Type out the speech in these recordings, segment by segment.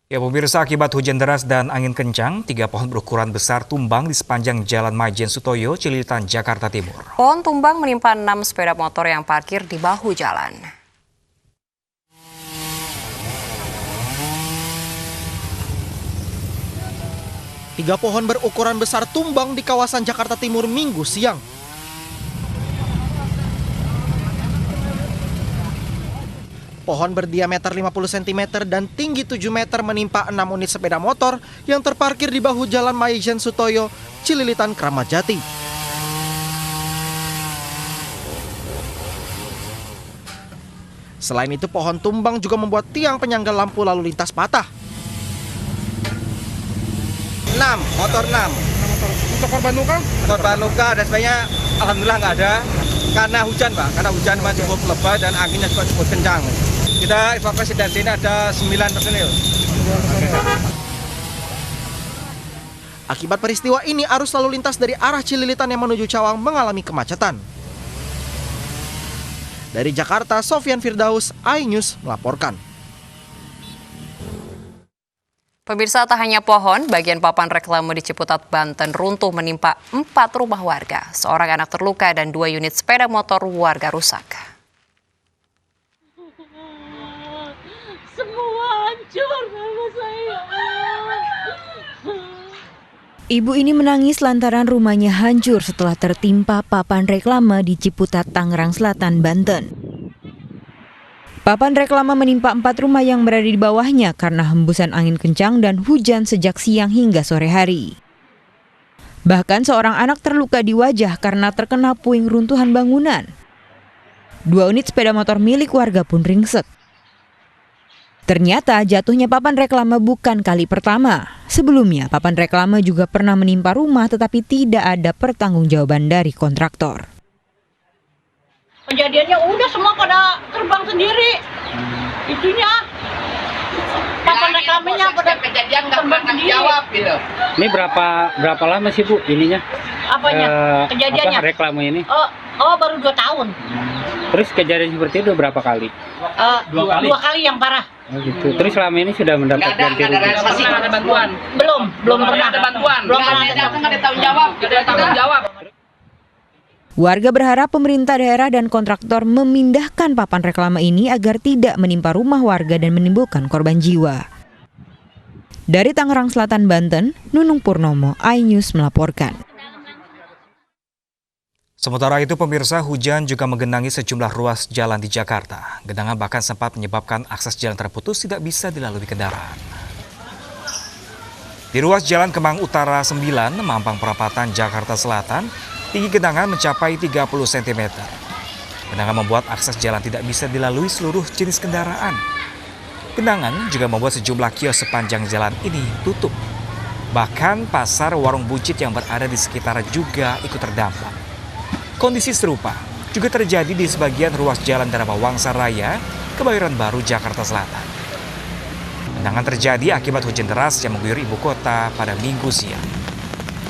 Ya pemirsa, akibat hujan deras dan angin kencang, 3 pohon berukuran besar tumbang di sepanjang Jalan Maijen Sutoyo, Cililitan, Jakarta Timur. Pohon tumbang menimpa 6 sepeda motor yang parkir di bahu jalan. Tiga pohon berukuran besar tumbang di kawasan Jakarta Timur Minggu siang. Pohon berdiameter 50 cm dan tinggi 7 meter menimpa 6 unit sepeda motor yang terparkir di bahu Jalan Maijen Sutoyo, Cililitan, Kramat Jati. Selain itu, pohon tumbang juga membuat tiang penyangga lampu lalu lintas patah. 6 motor. Untuk korban luka? Korban luka dan sebagainya alhamdulillah nggak ada karena hujan, Pak. Karena hujan masih cukup lebat dan anginnya juga cukup kencang. Kita evakuasi dari sini ada 9 personil. Akibat peristiwa ini, arus lalu lintas dari arah Cililitan yang menuju Cawang mengalami kemacetan. Dari Jakarta, Sofyan Firdaus, iNews melaporkan. Pemirsa, tak hanya pohon, bagian papan reklame di Ciputat, Banten runtuh menimpa 4 rumah warga. Seorang anak terluka dan 2 unit sepeda motor warga rusak. Semua hancur sama saya. Ibu ini menangis lantaran rumahnya hancur setelah tertimpa papan reklame di Ciputat, Tangerang Selatan, Banten. Papan reklame menimpa 4 rumah yang berada di bawahnya karena hembusan angin kencang dan hujan sejak siang hingga sore hari. Bahkan seorang anak terluka di wajah karena terkena puing runtuhan bangunan. 2 unit sepeda motor milik warga pun ringsek. Ternyata jatuhnya papan reklame bukan kali pertama. Sebelumnya, papan reklame juga pernah menimpa rumah tetapi tidak ada pertanggungjawaban dari kontraktor. Kejadiannya udah semua pada terbang sendiri. Itunya papan reklamenya pada kejadian nggak terbang pernah sendiri. jawab gitu. Ini berapa lama sih Bu ininya? Apanya? Kejadiannya? Reklame ini? Oh baru 2 tahun. Terus kejadian seperti itu berapa kali? 2 kali yang parah. Oh gitu. Terus selama ini sudah mendapat ganti rugi? Nggak ada bantuan. Belum pernah ada bantuan. Belum pernah Nggak ada tanggung jawab. Nggak ada tanggung jawab. Warga berharap pemerintah daerah dan kontraktor memindahkan papan reklame ini agar tidak menimpa rumah warga dan menimbulkan korban jiwa. Dari Tangerang Selatan, Banten, Nunung Purnomo, iNews melaporkan. Sementara itu pemirsa, hujan juga menggenangi sejumlah ruas jalan di Jakarta. Genangan bahkan sempat menyebabkan akses jalan terputus tidak bisa dilalui kendaraan. Di ruas Jalan Kemang Utara 9, Mampang Perapatan, Jakarta Selatan, tinggi genangan mencapai 30 cm. Genangan membuat akses jalan tidak bisa dilalui seluruh jenis kendaraan. Genangan juga membuat sejumlah kios sepanjang jalan ini tutup. Bahkan pasar warung buncit yang berada di sekitar juga ikut terdampak. Kondisi serupa juga terjadi di sebagian ruas jalan Dharma Wangsa Raya, Kebayoran Baru, Jakarta Selatan. Genangan terjadi akibat hujan deras yang mengguyur ibu kota pada Minggu siang.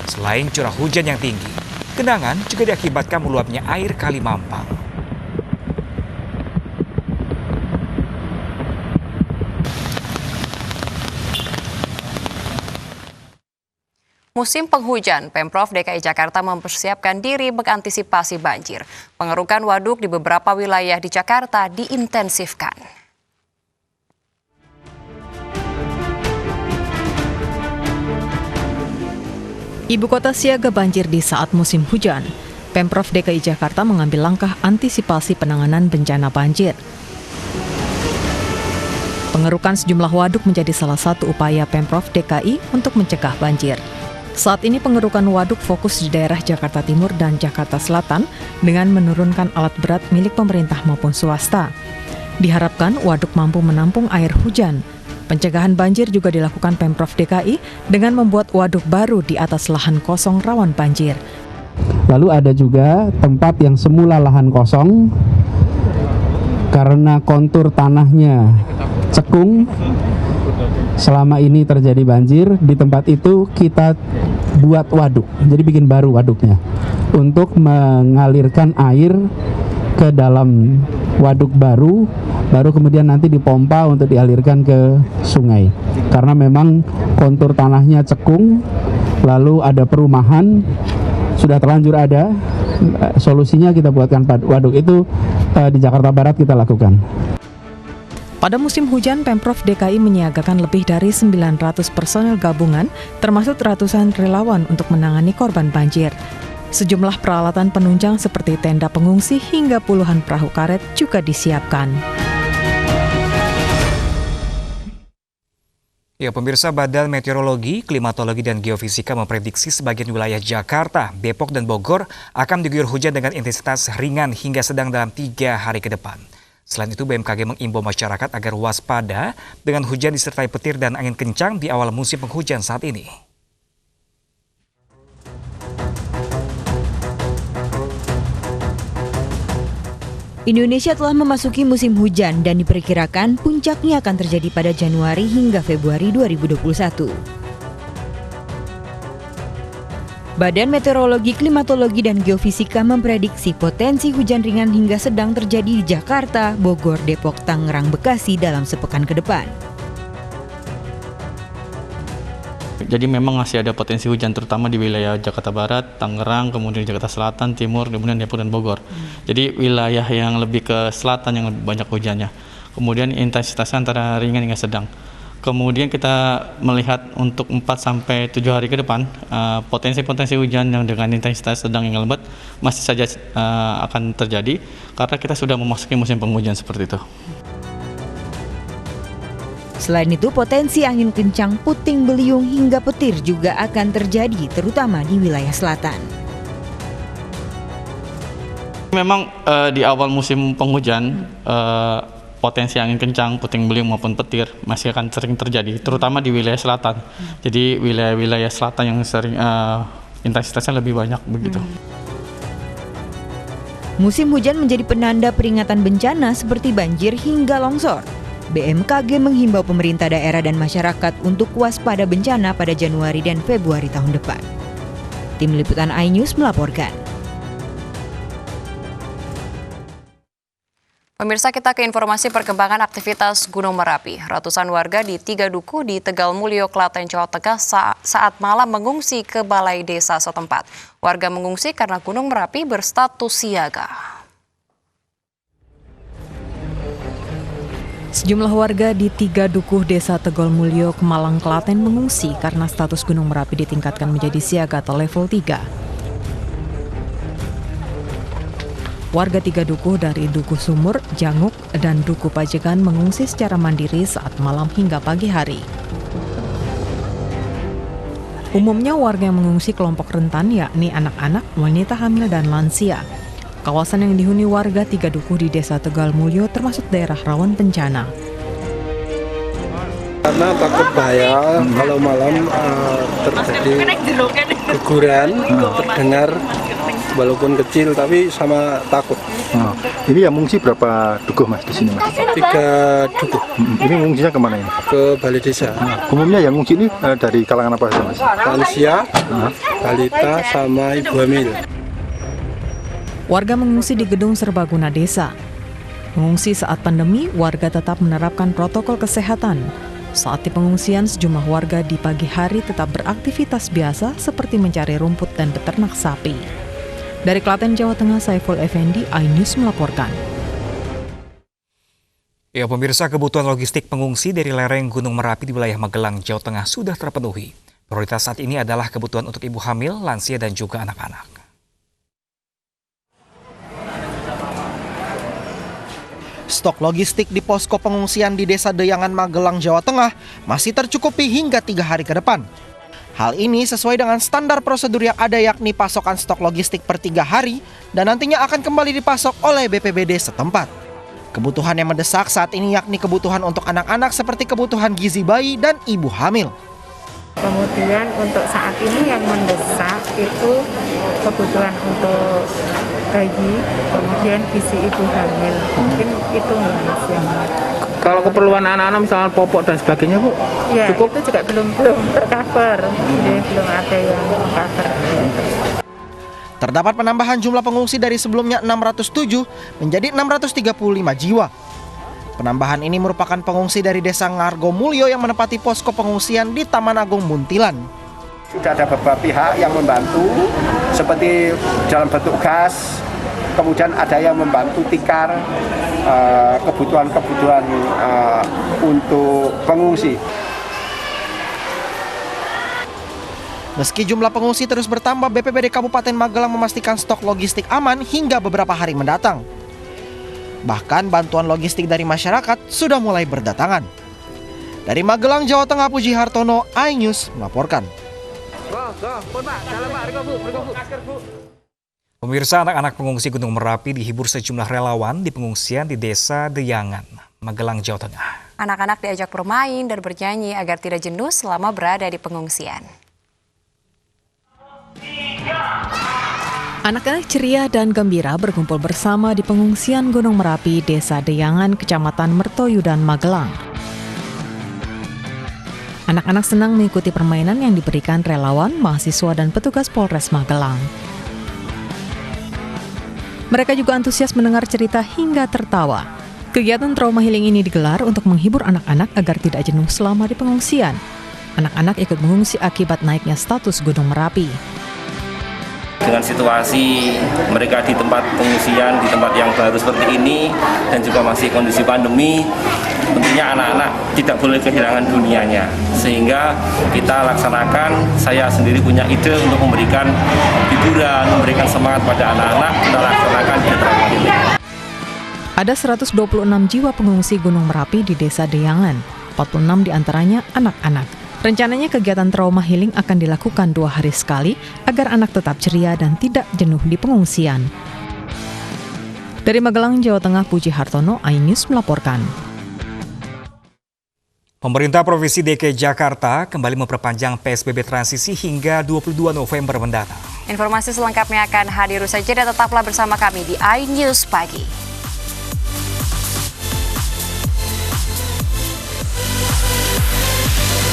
Selain curah hujan yang tinggi, genangan juga diakibatkan meluapnya air Kali Mampang. Musim penghujan, Pemprov DKI Jakarta mempersiapkan diri mengantisipasi banjir. Pengerukan waduk di beberapa wilayah di Jakarta diintensifkan. Ibu kota siaga banjir di saat musim hujan. Pemprov DKI Jakarta mengambil langkah antisipasi penanganan bencana banjir. Pengerukan sejumlah waduk menjadi salah satu upaya Pemprov DKI untuk mencegah banjir. Saat ini pengerukan waduk fokus di daerah Jakarta Timur dan Jakarta Selatan dengan menurunkan alat berat milik pemerintah maupun swasta. Diharapkan waduk mampu menampung air hujan. Pencegahan banjir juga dilakukan Pemprov DKI dengan membuat waduk baru di atas lahan kosong rawan banjir. Lalu ada juga tempat yang semula lahan kosong karena kontur tanahnya cekung. Selama ini terjadi banjir, di tempat itu kita buat waduk, jadi bikin baru waduknya untuk mengalirkan air ke dalam waduk baru baru kemudian nanti dipompa untuk dialirkan ke sungai. Karena memang kontur tanahnya cekung, lalu ada perumahan, sudah terlanjur ada, solusinya kita buatkan waduk itu di Jakarta Barat kita lakukan. Pada musim hujan, Pemprov DKI menyiagakan lebih dari 900 personel gabungan, termasuk ratusan relawan untuk menangani korban banjir. Sejumlah peralatan penunjang seperti tenda pengungsi hingga puluhan perahu karet juga disiapkan. Ya, pemirsa, Badan Meteorologi, Klimatologi, dan Geofisika memprediksi sebagian wilayah Jakarta, Depok, dan Bogor akan diguyur hujan dengan intensitas ringan hingga sedang dalam 3 hari ke depan. Selain itu, BMKG mengimbau masyarakat agar waspada dengan hujan disertai petir dan angin kencang di awal musim penghujan saat ini. Indonesia telah memasuki musim hujan dan diperkirakan puncaknya akan terjadi pada Januari hingga Februari 2021. Badan Meteorologi, Klimatologi, dan Geofisika memprediksi potensi hujan ringan hingga sedang terjadi di Jakarta, Bogor, Depok, Tangerang, Bekasi dalam sepekan ke depan. Jadi memang masih ada potensi hujan terutama di wilayah Jakarta Barat, Tangerang, kemudian Jakarta Selatan, Timur, kemudian Depok dan Bogor. Jadi wilayah yang lebih ke selatan yang lebih banyak hujannya. Kemudian intensitasnya antara ringan hingga sedang. Kemudian kita melihat untuk 4-7 hari ke depan, potensi-potensi hujan yang dengan intensitas sedang hingga lebat masih saja akan terjadi karena kita sudah memasuki musim penghujan seperti itu. Selain itu, potensi angin kencang, puting beliung hingga petir juga akan terjadi, terutama di wilayah selatan. Memang di awal musim penghujan, potensi angin kencang, puting beliung maupun petir masih akan sering terjadi, terutama di wilayah selatan. Jadi wilayah-wilayah selatan yang sering intensitasnya lebih banyak begitu. Musim hujan menjadi penanda peringatan bencana seperti banjir hingga longsor. BMKG menghimbau pemerintah daerah dan masyarakat untuk waspada bencana pada Januari dan Februari tahun depan. Tim Liputan iNews melaporkan. Pemirsa, kita ke informasi perkembangan aktivitas Gunung Merapi. Ratusan warga di 3 duku di Tegal Mulyo, Klaten, Jawa Tengah saat malam mengungsi ke balai desa setempat. Warga mengungsi karena Gunung Merapi berstatus siaga. Sejumlah warga di 3 dukuh desa Tegal Mulyo, Kemalang, Klaten mengungsi karena status Gunung Merapi ditingkatkan menjadi siaga atau level 3. Warga 3 dukuh dari Dukuh Sumur, Janguk, dan Dukuh Pajegan mengungsi secara mandiri saat malam hingga pagi hari. Umumnya warga yang mengungsi kelompok rentan yakni anak-anak, wanita hamil, dan lansia. Kawasan yang dihuni warga 3 dukuh di Desa Tegal Mulyo termasuk daerah rawan bencana. Karena takut bahaya kalau malam terjadi guguran, terdengar walaupun kecil tapi sama takut. Ini yang mengungsi berapa dukuh mas di sini mas? 3 dukuh. Ini mengungsinya kemana ini? Ke balai desa. Umumnya yang mengungsi ini dari kalangan apa saja mas? Lansia, balita, sama ibu hamil. Warga mengungsi di gedung serbaguna desa. Mengungsi saat pandemi, warga tetap menerapkan protokol kesehatan. Saat di pengungsian, sejumlah warga di pagi hari tetap beraktivitas biasa seperti mencari rumput dan beternak sapi. Dari Klaten, Jawa Tengah, Saiful Effendi, iNews melaporkan. Ya, pemirsa, kebutuhan logistik pengungsi dari lereng Gunung Merapi di wilayah Magelang, Jawa Tengah sudah terpenuhi. Prioritas saat ini adalah kebutuhan untuk ibu hamil, lansia, dan juga anak-anak. Stok logistik di posko pengungsian di Desa Deyangan, Magelang, Jawa Tengah masih tercukupi hingga 3 hari ke depan. Hal ini sesuai dengan standar prosedur yang ada, yakni pasokan stok logistik per 3 hari dan nantinya akan kembali dipasok oleh BPBD setempat. Kebutuhan yang mendesak saat ini yakni kebutuhan untuk anak-anak seperti kebutuhan gizi bayi dan ibu hamil. Kemudian untuk saat ini yang mendesak itu kebutuhan untuk bayi, kemudian gizi ibu hamil. Mungkin itu Mas yang. Kalau keperluan anak-anak misalnya popok dan sebagainya Bu, ya, cukup? Itu juga belum tercover. Jadi belum ada yang cover. Terdapat penambahan jumlah pengungsi dari sebelumnya 607 menjadi 635 jiwa. Penambahan ini merupakan pengungsi dari Desa Ngargo Mulyo yang menempati posko pengungsian di Taman Agung Muntilan. Sudah ada beberapa pihak yang membantu, seperti dalam bentuk gas, kemudian ada yang membantu tikar, kebutuhan-kebutuhan untuk pengungsi. Meski jumlah pengungsi terus bertambah, BPBD Kabupaten Magelang memastikan stok logistik aman hingga beberapa hari mendatang. Bahkan bantuan logistik dari masyarakat sudah mulai berdatangan. Dari Magelang, Jawa Tengah, Puji Hartono, iNews melaporkan. Pemirsa, anak-anak pengungsi Gunung Merapi dihibur sejumlah relawan di pengungsian di Desa Deyangan, Magelang, Jawa Tengah. Anak-anak diajak bermain dan bernyanyi agar tidak jenuh selama berada di pengungsian. Anak-anak ceria dan gembira berkumpul bersama di pengungsian Gunung Merapi, Desa Deyangan, Kecamatan Mertoyudan, Magelang. Anak-anak senang mengikuti permainan yang diberikan relawan, mahasiswa, dan petugas Polres Magelang. Mereka juga antusias mendengar cerita hingga tertawa. Kegiatan trauma healing ini digelar untuk menghibur anak-anak agar tidak jenuh selama di pengungsian. Anak-anak ikut mengungsi akibat naiknya status Gunung Merapi. Dengan situasi mereka di tempat pengungsian, di tempat yang baru seperti ini, dan juga masih kondisi pandemi, tentunya anak-anak tidak boleh kehilangan dunianya. Sehingga kita laksanakan, saya sendiri punya ide untuk memberikan hiburan, memberikan semangat pada anak-anak, kita laksanakan trauma healing. Ada 126 jiwa pengungsi Gunung Merapi di Desa Deyangan, 46 diantaranya anak-anak. Rencananya kegiatan trauma healing akan dilakukan 2 hari sekali agar anak tetap ceria dan tidak jenuh di pengungsian. Dari Magelang, Jawa Tengah, Puji Hartono, iNews melaporkan. Pemerintah Provinsi DKI Jakarta kembali memperpanjang PSBB transisi hingga 22 November mendatang. Informasi selengkapnya akan hadir usai jeda, tetaplah bersama kami di iNews Pagi.